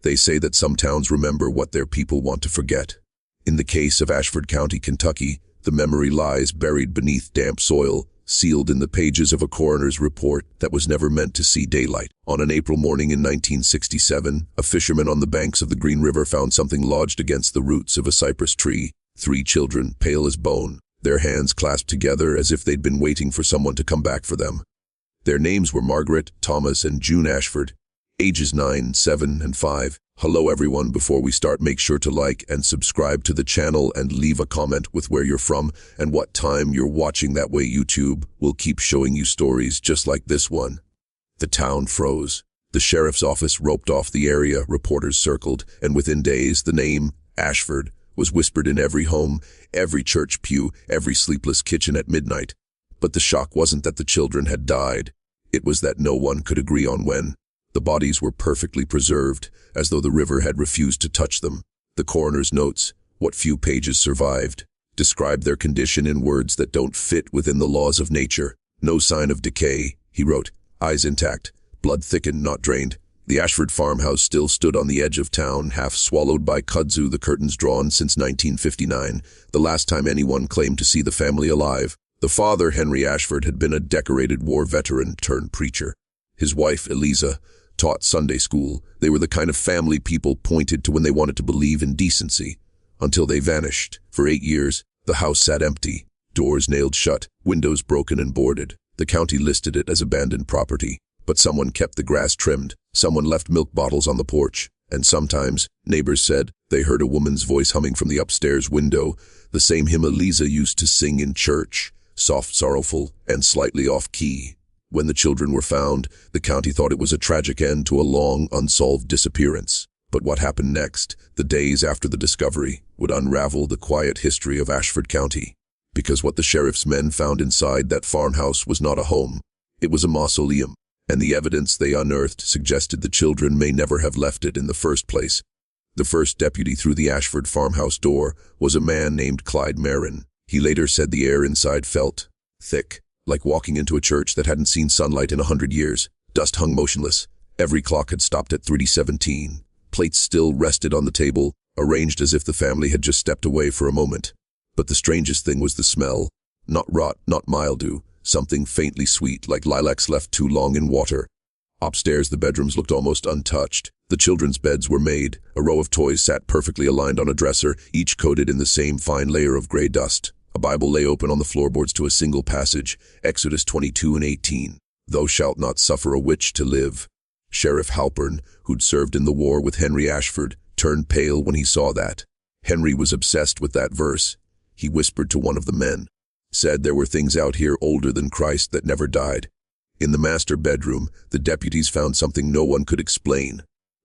They say that some towns remember what their people want to forget. In the case of Ashford County, Kentucky, the memory lies buried beneath damp soil, sealed in the pages of a coroner's report that was never meant to see daylight. On an April morning in 1967, a fisherman on the banks of the Green River found something lodged against the roots of a cypress tree. 3 children, pale as bone, their hands clasped together as if they'd been waiting for someone to come back for them. Their names were Margaret, Thomas, and June Ashford, ages 9, 7, and 5. Hello everyone, before we start, make sure to like and subscribe to the channel and leave a comment with where you're from and what time you're watching. That way YouTube will keep showing you stories just like this one. The town froze. The sheriff's office roped off the area, reporters circled, and within days the name, Ashford, was whispered in every home, every church pew, every sleepless kitchen at midnight. But the shock wasn't that the children had died. It was that no one could agree on when. The bodies were perfectly preserved, as though the river had refused to touch them. The coroner's notes, what few pages survived, described their condition in words that don't fit within the laws of nature. No sign of decay, he wrote, eyes intact, blood thickened, not drained. The Ashford farmhouse still stood on the edge of town, half swallowed by kudzu, the curtains drawn since 1959, the last time anyone claimed to see the family alive. The father, Henry Ashford, had been a decorated war veteran turned preacher. His wife, Eliza, taught Sunday school. They were the kind of family people pointed to when they wanted to believe in decency. Until they vanished. For 8 years, the house sat empty, doors nailed shut, windows broken and boarded. The county listed it as abandoned property. But someone kept the grass trimmed, someone left milk bottles on the porch, and sometimes, neighbors said, they heard a woman's voice humming from the upstairs window, the same hymn Eliza used to sing in church, soft, sorrowful, and slightly off-key. When the children were found, the county thought it was a tragic end to a long, unsolved disappearance. But what happened next, the days after the discovery, would unravel the quiet history of Ashford County. Because what the sheriff's men found inside that farmhouse was not a home. It was a mausoleum, and the evidence they unearthed suggested the children may never have left it in the first place. The first deputy through the Ashford farmhouse door was a man named Clyde Marin. He later said the air inside felt thick, like walking into a church that hadn't seen sunlight in 100 years. Dust hung motionless. Every clock had stopped at 3:17. Plates still rested on the table, arranged as if the family had just stepped away for a moment. But the strangest thing was the smell. Not rot, not mildew, something faintly sweet, like lilacs left too long in water. Upstairs, the bedrooms looked almost untouched. The children's beds were made. A row of toys sat perfectly aligned on a dresser, each coated in the same fine layer of gray dust. A Bible lay open on the floorboards to a single passage, Exodus 22:18. Thou shalt not suffer a witch to live. Sheriff Halpern, who'd served in the war with Henry Ashford, turned pale when he saw that. Henry was obsessed with that verse. He whispered to one of the men, said there were things out here older than Christ that never died. In the master bedroom, the deputies found something no one could explain.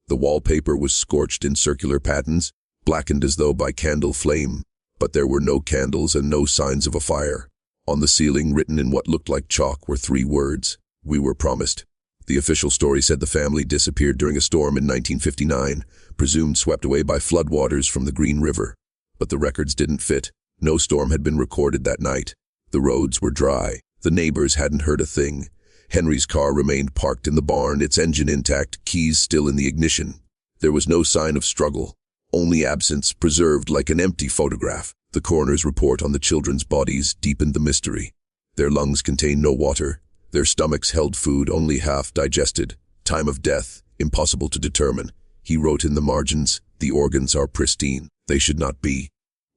The wallpaper was scorched in circular patterns, blackened as though by candle flame. But there were no candles and no signs of a fire. On the ceiling, written in what looked like chalk, were 3 words, "We were promised." The official story said the family disappeared during a storm in 1959, presumed swept away by floodwaters from the Green River. But the records didn't fit. No storm had been recorded that night. The roads were dry. The neighbors hadn't heard a thing. Henry's car remained parked in the barn, its engine intact, keys still in the ignition. There was no sign of struggle. Only absence, preserved like an empty photograph. The coroner's report on the children's bodies deepened the mystery. Their lungs contained no water. Their stomachs held food only half digested. Time of death, impossible to determine. He wrote in the margins, the organs are pristine. They should not be.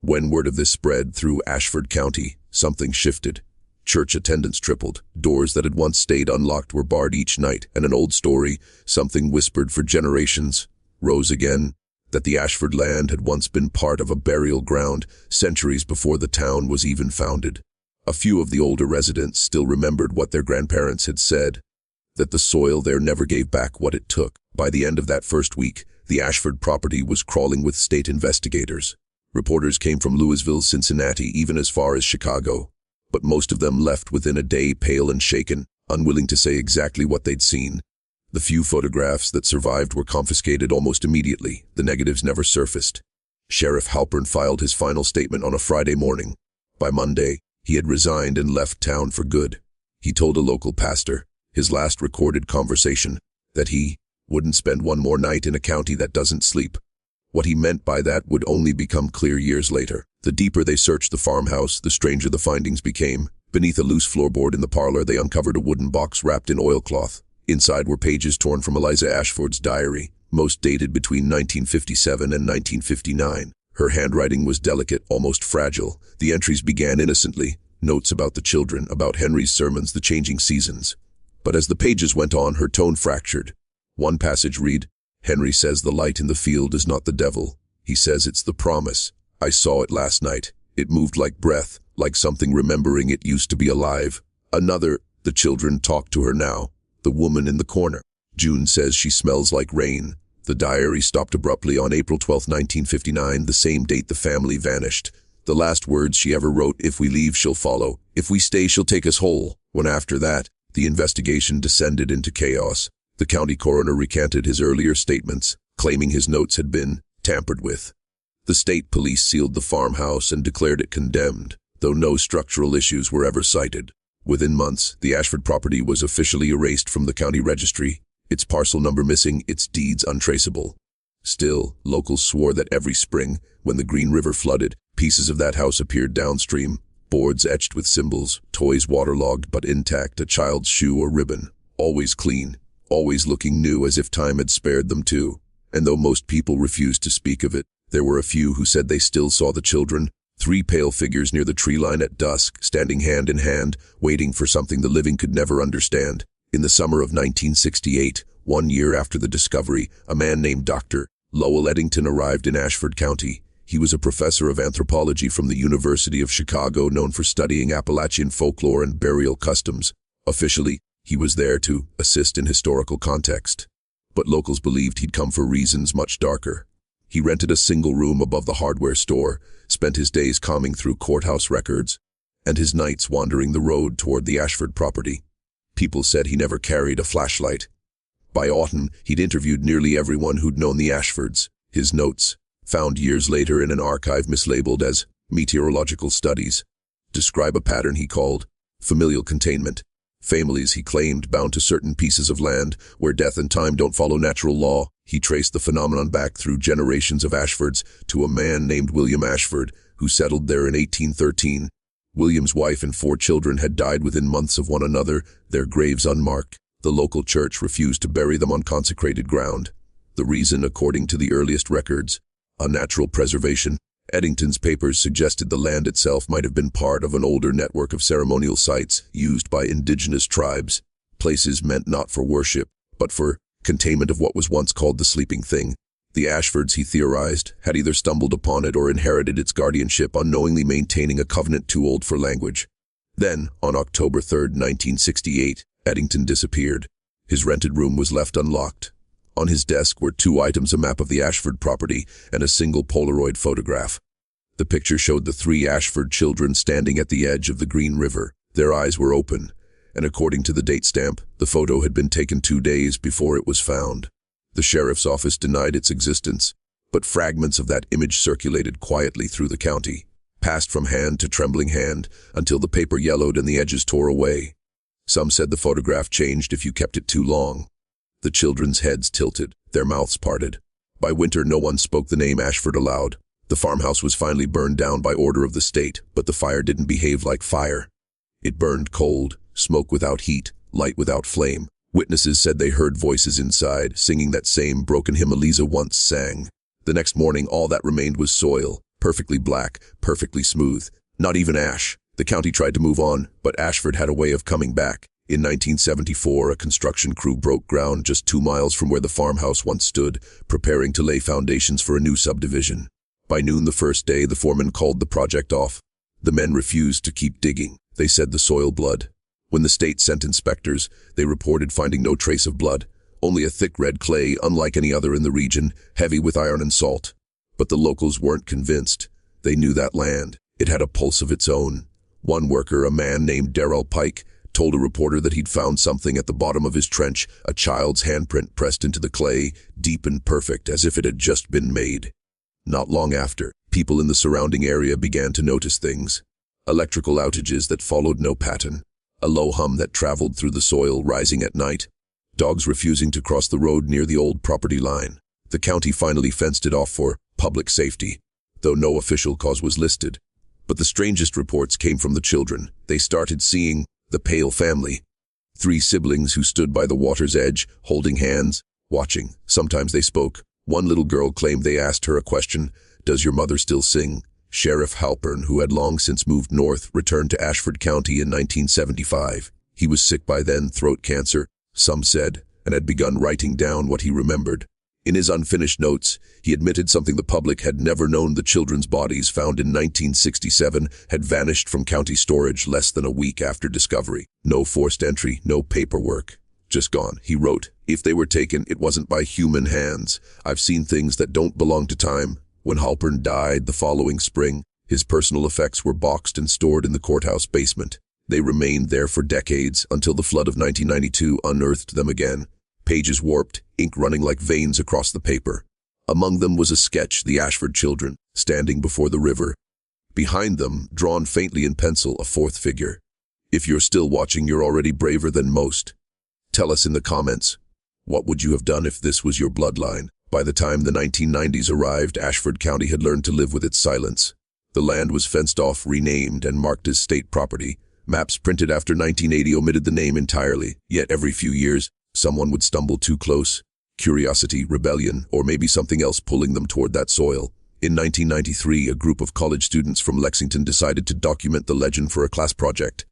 When word of this spread through Ashford County, something shifted. Church attendance tripled. Doors that had once stayed unlocked were barred each night, and an old story, something whispered for generations, rose again. That the Ashford land had once been part of a burial ground, centuries before the town was even founded. A few of the older residents still remembered what their grandparents had said, that the soil there never gave back what it took. By the end of that first week, the Ashford property was crawling with state investigators. Reporters came from Louisville, Cincinnati, even as far as Chicago. But most of them left within a day, pale and shaken, unwilling to say exactly what they'd seen. The few photographs that survived were confiscated almost immediately. The negatives never surfaced. Sheriff Halpern filed his final statement on a Friday morning. By Monday, he had resigned and left town for good. He told a local pastor, his last recorded conversation, that he Wouldn't spend one more night in a county that doesn't sleep. What he meant by that would only become clear years later. The deeper they searched the farmhouse, the stranger the findings became. Beneath a loose floorboard in the parlor, they uncovered a wooden box wrapped in oilcloth. Inside were pages torn from Eliza Ashford's diary, most dated between 1957 and 1959. Her handwriting was delicate, almost fragile. The entries began innocently, notes about the children, about Henry's sermons, the changing seasons. But as the pages went on, her tone fractured. One passage read, "Henry says the light in the field is not the devil. He says it's the promise. I saw it last night. It moved like breath, like something remembering it used to be alive." Another, "The children talk to her now. The woman in the corner. June says she smells like rain." The diary stopped abruptly on April 12, 1959, the same date the family vanished. The last words she ever wrote, "If we leave, she'll follow. If we stay, she'll take us whole." When after that, the investigation descended into chaos. The county coroner recanted his earlier statements, claiming his notes had been tampered with. The state police sealed the farmhouse and declared it condemned, though no structural issues were ever cited. Within months, the Ashford property was officially erased from the county registry, its parcel number missing, its deeds untraceable. Still, locals swore that every spring, when the Green River flooded, pieces of that house appeared downstream, boards etched with symbols, toys waterlogged but intact, a child's shoe or ribbon, always clean, always looking new, as if time had spared them too. And though most people refused to speak of it, there were a few who said they still saw the children, 3 pale figures near the tree line at dusk, standing hand in hand, waiting for something the living could never understand. In the summer of 1968, 1 year after the discovery, a man named Dr. Lowell Eddington arrived in Ashford County. He was a professor of anthropology from the University of Chicago, known for studying Appalachian folklore and burial customs. Officially, he was there to assist in historical context. But locals believed he'd come for reasons much darker. He rented a single room above the hardware store, spent his days combing through courthouse records, and his nights wandering the road toward the Ashford property. People said he never carried a flashlight. By autumn, he'd interviewed nearly everyone who'd known the Ashfords. His notes, found years later in an archive mislabeled as meteorological studies, describe a pattern he called familial containment. Families, he claimed, bound to certain pieces of land where death and time don't follow natural law. He traced the phenomenon back through generations of Ashfords to a man named William Ashford, who settled there in 1813. William's wife and 4 children had died within months of one another, their graves unmarked. The local church refused to bury them on consecrated ground. The reason, according to the earliest records, unnatural preservation. Eddington's papers suggested the land itself might have been part of an older network of ceremonial sites used by indigenous tribes, places meant not for worship, but for containment of what was once called the sleeping thing. The Ashfords, he theorized, had either stumbled upon it or inherited its guardianship, unknowingly maintaining a covenant too old for language. Then, on October 3, 1968, Eddington disappeared. His rented room was left unlocked. On his desk were 2 items, a map of the Ashford property and a single Polaroid photograph. The picture showed the 3 Ashford children standing at the edge of the Green River. Their eyes were open, and according to the date stamp, the photo had been taken 2 days before it was found. The sheriff's office denied its existence, but fragments of that image circulated quietly through the county, passed from hand to trembling hand until the paper yellowed and the edges tore away. Some said the photograph changed if you kept it too long. The children's heads tilted, their mouths parted. By winter, no one spoke the name Ashford aloud. The farmhouse was finally burned down by order of the state, but the fire didn't behave like fire. It burned cold, smoke without heat, light without flame. Witnesses said they heard voices inside, singing that same broken hymn Eliza once sang. The next morning, all that remained was soil, perfectly black, perfectly smooth. Not even ash. The county tried to move on, but Ashford had a way of coming back. In 1974, a construction crew broke ground just 2 miles from where the farmhouse once stood, preparing to lay foundations for a new subdivision. By noon the first day, the foreman called the project off. The men refused to keep digging. They said the soil blood. When the state sent inspectors, they reported finding no trace of blood, only a thick red clay unlike any other in the region, heavy with iron and salt. But the locals weren't convinced. They knew that land. It had a pulse of its own. One worker, a man named Darrell Pike, told a reporter that he'd found something at the bottom of his trench, a child's handprint pressed into the clay, deep and perfect, as if it had just been made. Not long after, people in the surrounding area began to notice things. Electrical outages that followed no pattern. A low hum that traveled through the soil, rising at night. dogs refusing to cross the road near the old property line. The county finally fenced it off for public safety, though no official cause was listed. But the strangest reports came from the children. They started seeing the Pale family. 3 siblings who stood by the water's edge, holding hands, watching. Sometimes they spoke. One little girl claimed they asked her a question, "Does your mother still sing?" Sheriff Halpern, who had long since moved north, returned to Ashford County in 1975. He was sick by then, throat cancer, some said, and had begun writing down what he remembered. In his unfinished notes, he admitted something the public had never known: the children's bodies found in 1967 had vanished from county storage less than a week after discovery. No forced entry, no paperwork. Just gone, he wrote. If they were taken, it wasn't by human hands. I've seen things that don't belong to time. When Halpern died the following spring, his personal effects were boxed and stored in the courthouse basement. They remained there for decades until the flood of 1992 unearthed them again. Pages warped, ink running like veins across the paper. Among them was a sketch, the Ashford children, standing before the river. Behind them, drawn faintly in pencil, a 4th figure. If you're still watching, you're already braver than most. Tell us in the comments, what would you have done if this was your bloodline? By the time the 1990s arrived, Ashford County had learned to live with its silence. The land was fenced off, renamed, and marked as state property. Maps printed after 1980 omitted the name entirely, yet every few years, someone would stumble too close. Curiosity, rebellion, or maybe something else pulling them toward that soil. In 1993, a group of college students from Lexington decided to document the legend for a class project.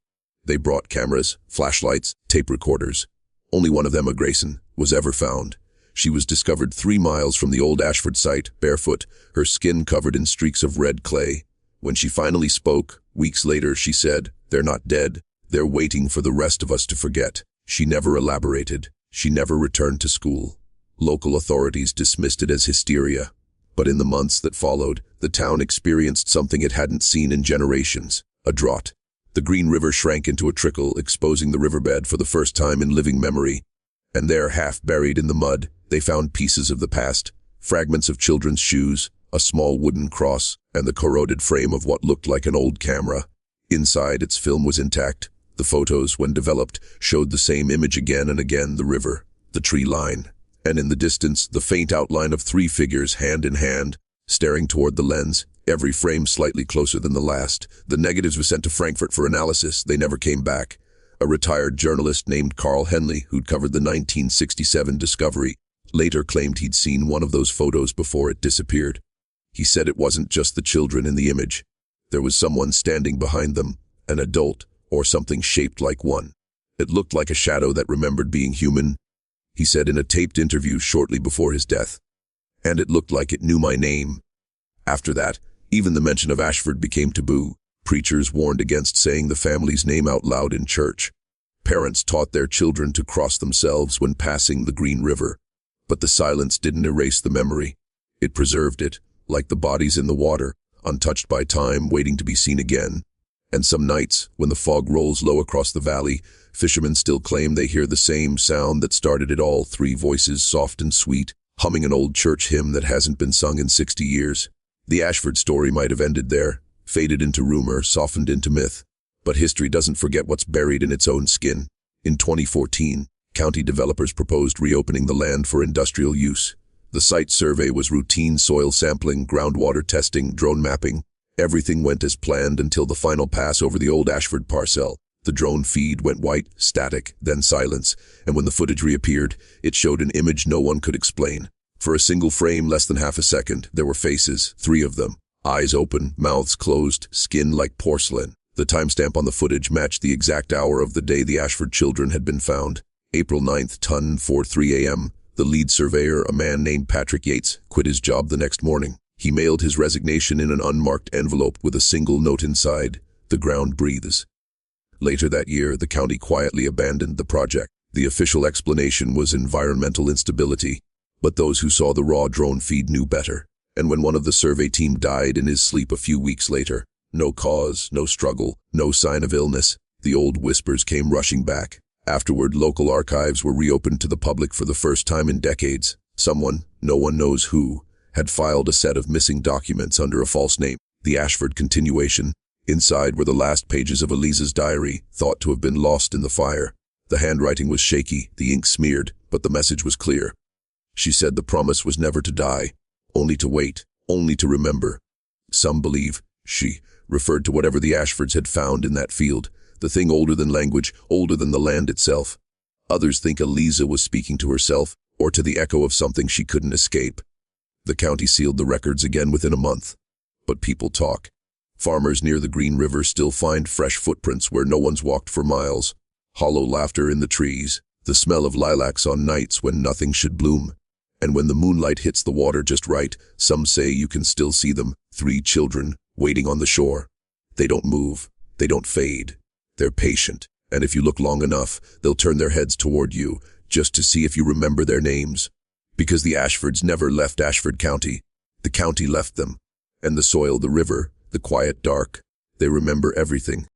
They brought cameras, flashlights, tape recorders. Only one of them, a Grayson, was ever found. She was discovered 3 miles from the old Ashford site, barefoot, her skin covered in streaks of red clay. When she finally spoke, weeks later, she said, "They're not dead. They're waiting for the rest of us to forget." She never elaborated. She never returned to school. Local authorities dismissed it as hysteria. But in the months that followed, the town experienced something it hadn't seen in generations: a drought. The Green River shrank into a trickle, exposing the riverbed for the first time in living memory. And there, half buried in the mud, they found pieces of the past, fragments of children's shoes, a small wooden cross, and the corroded frame of what looked like an old camera. Inside, its film was intact. The photos, when developed, showed the same image again and again: the river, the tree line, and in the distance, the faint outline of 3 figures, hand in hand, staring toward the lens, every frame slightly closer than the last. The negatives were sent to Frankfurt for analysis. They never came back. A retired journalist named Carl Henley, who'd covered the 1967 discovery, later claimed he'd seen one of those photos before it disappeared. He said it wasn't just the children in the image. There was someone standing behind them, an adult, or something shaped like one. It looked like a shadow that remembered being human, he said in a taped interview shortly before his death. And it looked like it knew my name. After that, even the mention of Ashford became taboo. Preachers warned against saying the family's name out loud in church. Parents taught their children to cross themselves when passing the Green River. But the silence didn't erase the memory. It preserved it, like the bodies in the water, untouched by time, waiting to be seen again. And some nights, when the fog rolls low across the valley, fishermen still claim they hear the same sound that started it all: 3 voices, soft and sweet, humming an old church hymn that hasn't been sung in 60 years. The Ashford story might have ended there, faded into rumor, softened into myth. But history doesn't forget what's buried in its own skin. In 2014, county developers proposed reopening the land for industrial use. The site survey was routine soil sampling, groundwater testing, drone mapping. Everything went as planned until the final pass over the old Ashford parcel. The drone feed went white, static, then silence, and when the footage reappeared, it showed an image no one could explain. For a single frame, less than half a second, there were faces, 3 of them. Eyes open, mouths closed, skin like porcelain. The timestamp on the footage matched the exact hour of the day the Ashford children had been found. April 9th, 10:43 a.m. The lead surveyor, a man named Patrick Yates, quit his job the next morning. He mailed his resignation in an unmarked envelope with a single note inside: "The ground breathes." Later that year, the county quietly abandoned the project. The official explanation was environmental instability, but those who saw the raw drone feed knew better. And when one of the survey team died in his sleep a few weeks later, no cause, no struggle, no sign of illness, the old whispers came rushing back. Afterward, local archives were reopened to the public for the first time in decades. Someone, no one knows who, had filed a set of missing documents under a false name: the Ashford continuation. Inside were the last pages of Elisa's diary, thought to have been lost in the fire. The handwriting was shaky, the ink smeared, but the message was clear. She said the promise was never to die, only to wait, only to remember. Some believe she referred to whatever the Ashfords had found in that field, the thing older than language, older than the land itself. Others think Eliza was speaking to herself, or to the echo of something she couldn't escape. The county sealed the records again within a month. But people talk. Farmers near the Green River still find fresh footprints where no one's walked for miles. Hollow laughter in the trees, the smell of lilacs on nights when nothing should bloom. And when the moonlight hits the water just right, some say you can still see them, 3 children, waiting on the shore. They don't move, they don't fade. They're patient, and if you look long enough, they'll turn their heads toward you, just to see if you remember their names. Because the Ashfords never left Ashford County. The county left them. And the soil, the river, the quiet dark. They remember everything.